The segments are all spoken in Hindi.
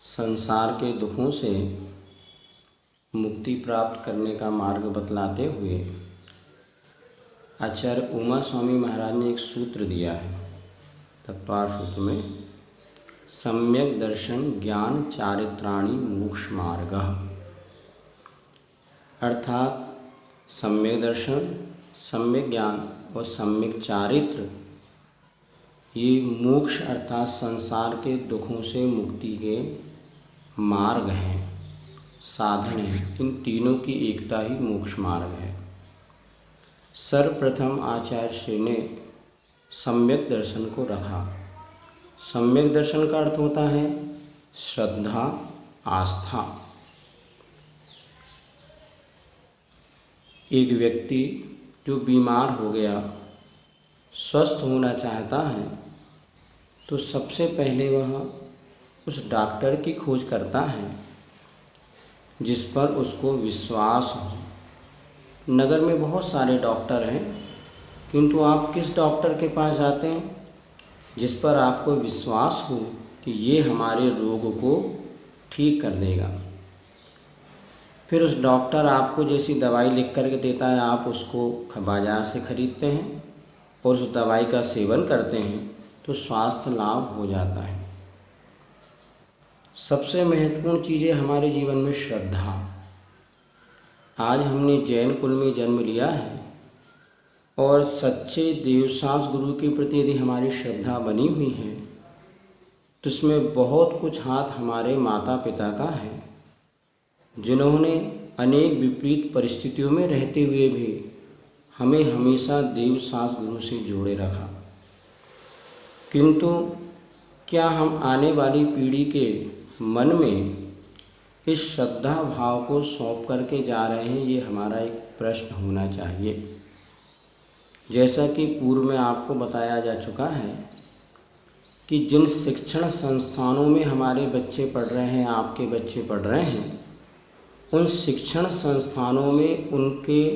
संसार के दुखों से मुक्ति प्राप्त करने का मार्ग बतलाते हुए आचार्य उमा स्वामी महाराज ने एक सूत्र दिया है तत्वार सूत्र में, सम्यक दर्शन ज्ञान चारित्राणि मोक्ष मार्ग। अर्थात सम्यक दर्शन, सम्यक ज्ञान और सम्यक चारित्र ये मोक्ष अर्थात संसार के दुखों से मुक्ति के मार्ग हैं, साधन हैं। इन तीनों की एकता ही मोक्ष मार्ग है। सर्वप्रथम आचार्य श्री ने सम्यक दर्शन को रखा। सम्यक दर्शन का अर्थ होता है श्रद्धा, आस्था। एक व्यक्ति जो बीमार हो गया, स्वस्थ होना चाहता है, तो सबसे पहले वह उस डॉक्टर की खोज करता है जिस पर उसको विश्वास हो। नगर में बहुत सारे डॉक्टर हैं, किंतु आप किस डॉक्टर के पास जाते हैं? जिस पर आपको विश्वास हो कि ये हमारे रोग को ठीक कर देगा। फिर उस डॉक्टर आपको जैसी दवाई लिख करके देता है, आप उसको बाज़ार से खरीदते हैं और उस दवाई का सेवन करते हैं तो स्वास्थ्य लाभ हो जाता है। सबसे महत्वपूर्ण चीज़ है हमारे जीवन में श्रद्धा। आज हमने जैन कुल में जन्म लिया है और सच्चे देवसास गुरु के प्रति यदि हमारी श्रद्धा बनी हुई है तो इसमें बहुत कुछ हाथ हमारे माता पिता का है, जिन्होंने अनेक विपरीत परिस्थितियों में रहते हुए भी हमें हमेशा देवसास गुरु से जोड़े रखा। किंतु क्या हम आने वाली पीढ़ी के मन में इस श्रद्धा भाव को सौंप करके जा रहे हैं? ये हमारा एक प्रश्न होना चाहिए। जैसा कि पूर्व में आपको बताया जा चुका है कि जिन शिक्षण संस्थानों में हमारे बच्चे पढ़ रहे हैं, आपके बच्चे पढ़ रहे हैं, उन शिक्षण संस्थानों में उनके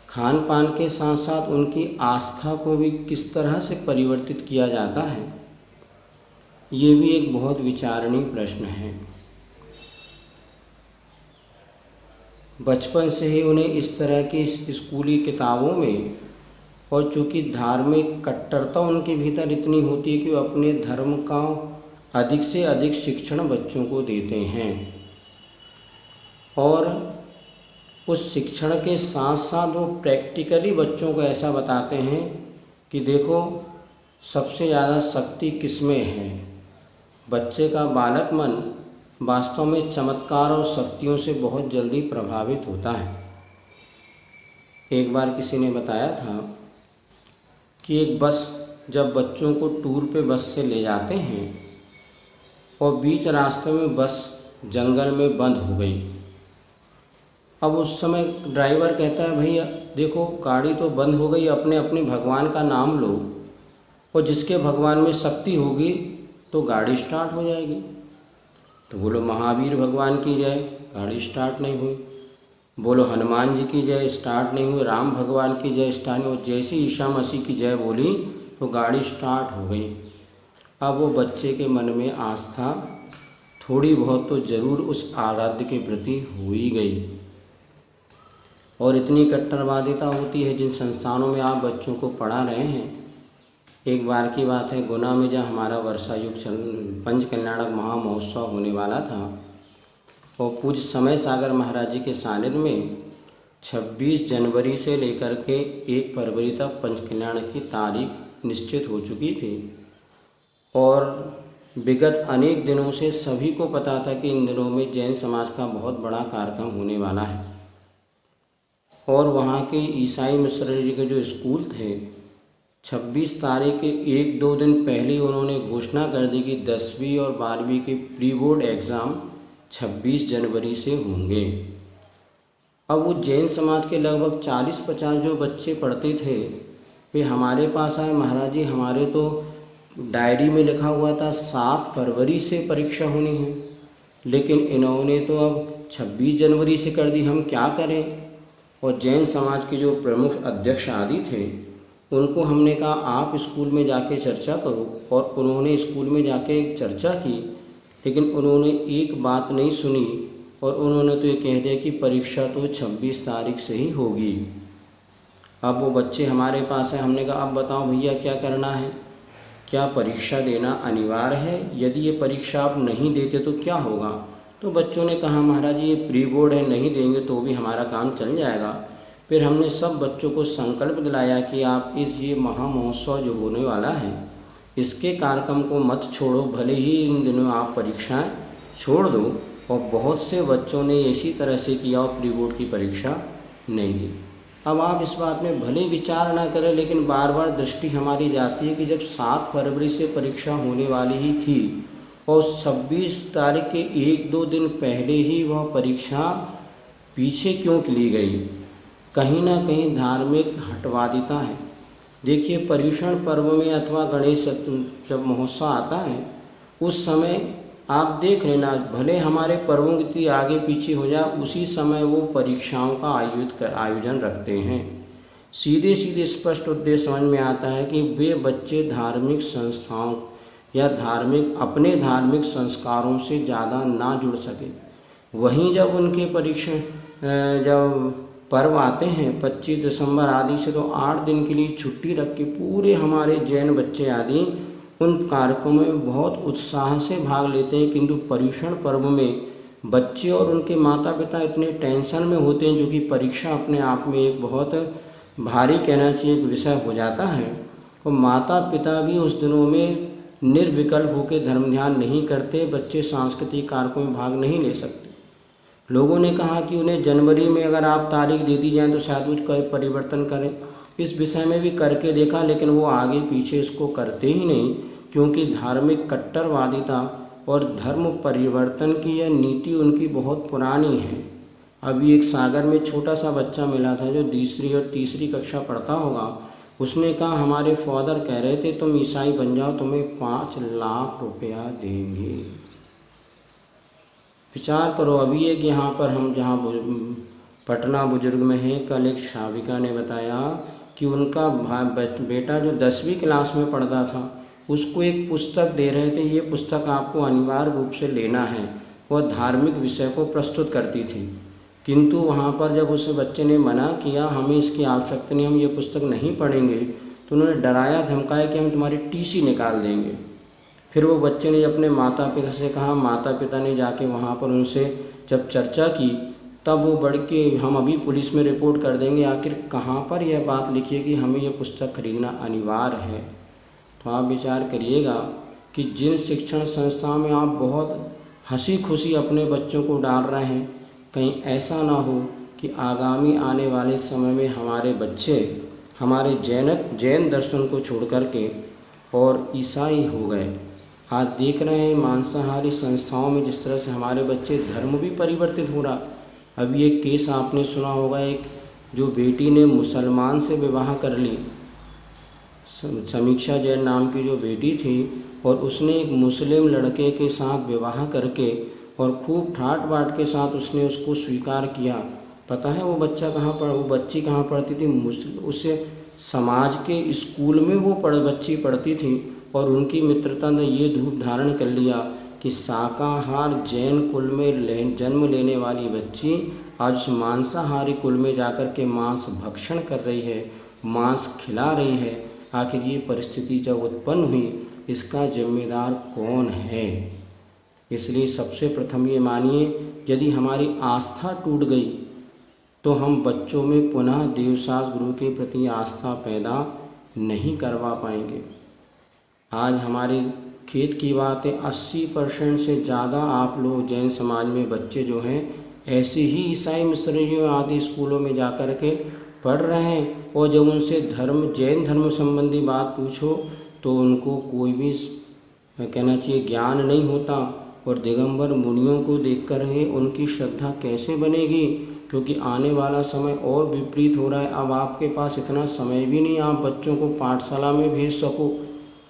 खान पान के साथ साथ उनकी आस्था को भी किस तरह से परिवर्तित किया जाता है, ये भी एक बहुत विचारणीय प्रश्न है। बचपन से ही उन्हें इस तरह की स्कूली किताबों में, और चूँकि धार्मिक कट्टरता उनके भीतर इतनी होती है कि वो अपने धर्म का अधिक से अधिक शिक्षण बच्चों को देते हैं, और उस शिक्षण के साथ साथ वो प्रैक्टिकली बच्चों को ऐसा बताते हैं कि देखो सबसे ज़्यादा शक्ति किसमें है। बच्चे का बालक मन वास्तव में चमत्कार और शक्तियों से बहुत जल्दी प्रभावित होता है। एक बार किसी ने बताया था कि एक बस जब बच्चों को टूर पे बस से ले जाते हैं और बीच रास्ते में बस जंगल में बंद हो गई। अब उस समय ड्राइवर कहता है, भैया देखो गाड़ी तो बंद हो गई, अपने अपने भगवान का नाम लो और जिसके भगवान में शक्ति होगी तो गाड़ी स्टार्ट हो जाएगी। तो बोलो महावीर भगवान की जय, गाड़ी स्टार्ट नहीं हुई। बोलो हनुमान जी की जय, स्टार्ट नहीं हुई। राम भगवान की जय, स्टार्ट नहीं हुई। जैसे ईसा मसीह की जय बोली तो गाड़ी स्टार्ट हो गई। अब वो बच्चे के मन में आस्था थोड़ी बहुत तो ज़रूर उस आराध्य के प्रति हो ही गई। और इतनी कट्टरवादिता होती है जिन संस्थानों में आप बच्चों को पढ़ा रहे हैं। एक बार की बात है, गुना में जब हमारा वर्षा युग पंच कल्याणक महामहोत्सव होने वाला था और पूज्य समय सागर महाराज जी के सानिध्य में 26 जनवरी से लेकर के 1 फरवरी तक पंच कल्याण की तारीख निश्चित हो चुकी थी, और विगत अनेक दिनों से सभी को पता था कि इन दिनों में जैन समाज का बहुत बड़ा कार्यक्रम होने वाला है। और वहाँ के ईसाई मिशनरी के जो स्कूल थे, 26 तारीख के 1-2 दिन पहले उन्होंने घोषणा कर दी कि 10वीं और 12वीं के प्री बोर्ड एग्ज़ाम 26 जनवरी से होंगे। अब वो जैन समाज के लगभग 40-50 जो बच्चे पढ़ते थे वे हमारे पास आए, महाराज जी हमारे तो डायरी में लिखा हुआ था 7 फरवरी से परीक्षा होनी है, लेकिन इन्होंने तो अब 26 जनवरी से कर दी, हम क्या करें। और जैन समाज के जो प्रमुख अध्यक्ष आदि थे उनको हमने कहा आप स्कूल में जाके चर्चा करो, और उन्होंने स्कूल में जाके चर्चा की लेकिन उन्होंने एक बात नहीं सुनी और उन्होंने तो ये कह दिया कि परीक्षा तो 26 तारीख से ही होगी। अब वो बच्चे हमारे पास हैं, हमने कहा अब बताओ भैया क्या करना है, क्या परीक्षा देना अनिवार्य है? यदि ये परीक्षा आप नहीं देते तो क्या होगा? तो बच्चों ने कहा महाराज ये प्री बोर्ड है, नहीं देंगे तो भी हमारा काम चल जाएगा। फिर हमने सब बच्चों को संकल्प दिलाया कि आप ये महा महोत्सव जो होने वाला है इसके कार्यक्रम को मत छोड़ो, भले ही इन दिनों आप परीक्षाएं छोड़ दो। और बहुत से बच्चों ने इसी तरह से किया और प्री बोर्ड की परीक्षा नहीं दी। अब आप इस बात में भले विचार ना करें, लेकिन बार बार दृष्टि हमारी जाती है कि जब 7 फरवरी से परीक्षा होने वाली ही थी और 26 तारीख के 1-2 दिन पहले ही वह परीक्षा पीछे क्यों ली गई? कहीं ना कहीं धार्मिक हटवादिता है। देखिए पर्युषण पर्व में अथवा गणेश जब महोत्सव आता है उस समय आप देख लेना, भले हमारे पर्वों की आगे पीछे हो जाए, उसी समय वो परीक्षाओं का आयोजन रखते हैं। सीधे सीधे स्पष्ट उद्देश्य समझ में आता है कि वे बच्चे धार्मिक संस्थाओं या अपने धार्मिक संस्कारों से ज़्यादा ना जुड़ सके। वहीं जब उनके परीक्षा जब पर्व आते हैं 25 दिसंबर आदि से, तो 8 दिन के लिए छुट्टी रख के पूरे हमारे जैन बच्चे आदि उन कार्यक्रमों में बहुत उत्साह से भाग लेते हैं। किंतु पर्युषण पर्व में बच्चे और उनके माता पिता इतने टेंशन में होते हैं, जो कि परीक्षा अपने आप में एक बहुत भारी कहना चाहिए एक विषय हो जाता है। और माता पिता भी उस दिनों में निर्विकल्प होकर धर्म ध्यान नहीं करते, बच्चे सांस्कृतिक कार्यक्रमों में भाग नहीं ले सकते। लोगों ने कहा कि उन्हें जनवरी में अगर आप तारीख दे दी जाए तो शायद वो कोई परिवर्तन करें। इस विषय में भी करके देखा, लेकिन वो आगे पीछे इसको करते ही नहीं, क्योंकि धार्मिक कट्टरवादिता और धर्म परिवर्तन की यह नीति उनकी बहुत पुरानी है। अभी एक सागर में छोटा सा बच्चा मिला था जो 2री और 3री कक्षा पढ़ता होगा। उसने कहा हमारे फादर कह रहे थे तुम ईसाई बन जाओ, तुम्हें 5 लाख रुपया देंगे। विचार करो। अभी एक यहाँ पर हम जहाँ पटना बुजुर्ग में है, कल एक शाविका ने बताया कि उनका बेटा जो 10वीं क्लास में पढ़ता था उसको एक पुस्तक दे रहे थे, ये पुस्तक आपको अनिवार्य रूप से लेना है। वह धार्मिक विषय को प्रस्तुत करती थी, किंतु वहाँ पर जब उस बच्चे ने मना किया हमें इसकी आवश्यकता नहीं, हम ये पुस्तक नहीं पढ़ेंगे, तो उन्होंने डराया धमकाया कि हम तुम्हारी टीसी निकाल देंगे। फिर वो बच्चे ने अपने माता पिता से कहा, माता पिता ने जाके वहाँ पर उनसे जब चर्चा की तब वो बढ़ के हम अभी पुलिस में रिपोर्ट कर देंगे। आखिर कहाँ पर यह बात लिखी है कि हमें यह पुस्तक खरीदना अनिवार्य है? तो आप विचार करिएगा कि जिन शिक्षण संस्थाओं में आप बहुत हंसी खुशी अपने बच्चों को डाल रहे हैं, कहीं ऐसा ना हो कि आगामी आने वाले समय में हमारे बच्चे हमारे जैन दर्शन को छोड़ करके और ईसाई हो गए। आज देख रहे हैं मांसाहारी संस्थाओं में जिस तरह से हमारे बच्चे धर्म भी परिवर्तित हो रहा। अभी एक केस आपने सुना होगा, एक जो बेटी ने मुसलमान से विवाह कर ली, समीक्षा जैन नाम की जो बेटी थी, और उसने एक मुस्लिम लड़के के साथ विवाह करके और खूब ठाट बाट के साथ उसने उसको स्वीकार किया। पता है वो बच्ची कहाँ पढ़ती थी? उससे समाज के स्कूल में वो बच्ची पढ़ती थी। और उनकी मित्रता ने ये धूप धारण कर लिया कि शाकाहार जैन कुल में जन्म लेने वाली बच्ची आज मांसाहारी कुल में जाकर के मांस भक्षण कर रही है, मांस खिला रही है। आखिर ये परिस्थिति जब उत्पन्न हुई, इसका जिम्मेदार कौन है? इसलिए सबसे प्रथम ये मानिए, यदि हमारी आस्था टूट गई तो हम बच्चों में पुनः देवसास गुरु के प्रति आस्था पैदा नहीं करवा पाएंगे। आज हमारे खेत की बात है, 80% से ज़्यादा आप लोग जैन समाज में बच्चे जो हैं ऐसे ही ईसाई मिशनरियों आदि स्कूलों में जाकर के पढ़ रहे हैं। और जब उनसे जैन धर्म संबंधी बात पूछो तो उनको कोई भी कहना चाहिए ज्ञान नहीं होता। और दिगंबर मुनियों को देखकर ही उनकी श्रद्धा कैसे बनेगी? क्योंकि आने वाला समय और विपरीत हो रहा है। अब आपके पास इतना समय भी नहीं आप बच्चों को पाठशाला में भेज सको।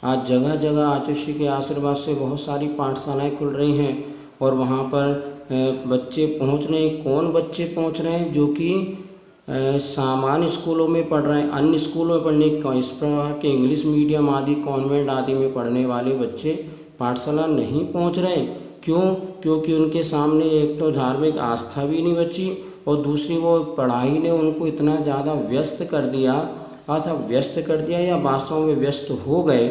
आज जगह जगह आचार्य के आशीर्वाद से बहुत सारी पाठशालाएं खुल रही हैं और वहाँ पर बच्चे पहुँच रहे हैं। कौन बच्चे पहुँच रहे हैं? जो कि सामान्य स्कूलों में पढ़ रहे हैं, अन्य स्कूलों में पढ़ने इस प्रकार के इंग्लिश मीडियम आदि कॉन्वेंट आदि में पढ़ने वाले बच्चे पाठशाला नहीं पहुँच रहे हैं। क्यों? क्योंकि उनके सामने एक तो धार्मिक आस्था भी नहीं बची और दूसरी वो पढ़ाई ने उनको इतना ज़्यादा व्यस्त कर दिया, व्यस्त कर दिया या वास्तव में व्यस्त हो गए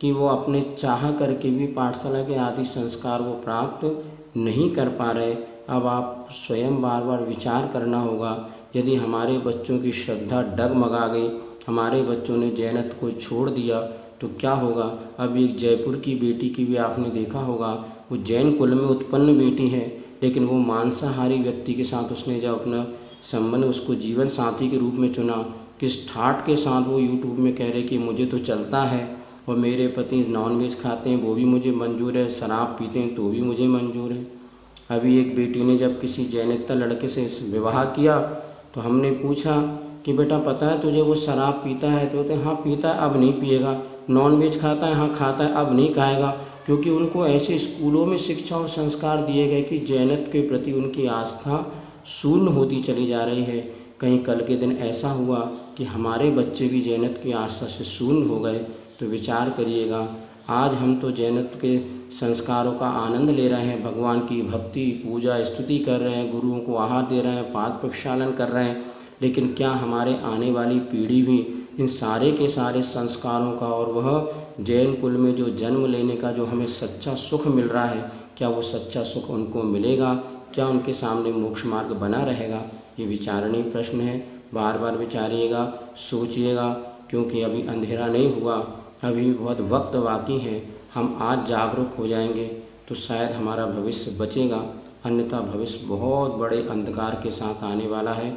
कि वो अपने चाह करके भी पाठशाला के आदि संस्कार वो प्राप्त नहीं कर पा रहे। अब आप स्वयं बार बार विचार करना होगा, यदि हमारे बच्चों की श्रद्धा डगमगा गई, हमारे बच्चों ने जैनत्व को छोड़ दिया तो क्या होगा। अब एक जयपुर की बेटी की भी आपने देखा होगा, वो जैन कुल में उत्पन्न बेटी है, लेकिन वो मांसाहारी व्यक्ति के साथ उसने जब अपना संबंध उसको जीवन साथी के रूप में चुना, किस ठाठ के साथ वो यूट्यूब में कह रहे कि मुझे तो चलता है और मेरे पति नॉनवेज खाते हैं वो भी मुझे मंजूर है, शराब पीते हैं तो भी मुझे मंजूर है। अभी एक बेटी ने जब किसी जैनेतर लड़के से विवाह किया तो हमने पूछा कि बेटा पता है तुझे वो शराब पीता है? तो कहते हाँ पीता है, अब नहीं पिएगा। नॉनवेज खाता है? हाँ खाता है, अब नहीं खाएगा। क्योंकि उनको ऐसे स्कूलों में शिक्षा और संस्कार दिए गए कि जैनत्व के प्रति उनकी आस्था शून्य होती चली जा रही है। कहीं कल के दिन ऐसा हुआ कि हमारे बच्चे भी जैनत्व की आस्था से शून्य हो गए तो विचार करिएगा। आज हम तो जैनत्व के संस्कारों का आनंद ले रहे हैं, भगवान की भक्ति पूजा स्तुति कर रहे हैं, गुरुओं को आहार दे रहे हैं, पाद प्रक्षालन कर रहे हैं, लेकिन क्या हमारे आने वाली पीढ़ी भी इन सारे के सारे संस्कारों का और वह जैन कुल में जो जन्म लेने का जो हमें सच्चा सुख मिल रहा है, क्या वो सच्चा सुख उनको मिलेगा? क्या उनके सामने मोक्ष मार्ग बना रहेगा? ये विचारणीय प्रश्न है। बार बार विचारिएगा, सोचिएगा, क्योंकि अभी अंधेरा नहीं हुआ, अभी बहुत वक्त बाकी है। हम आज जागरूक हो जाएंगे तो शायद हमारा भविष्य बचेगा, अन्यथा भविष्य बहुत बड़े अंधकार के साथ आने वाला है।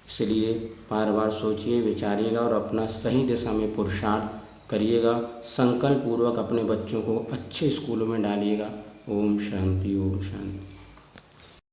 इसलिए बार बार सोचिए, विचारिएगा और अपना सही दिशा में पुरुषार्थ करिएगा। संकल्प पूर्वक अपने बच्चों को अच्छे स्कूलों में डालिएगा। ओम शांति, ओम शांति।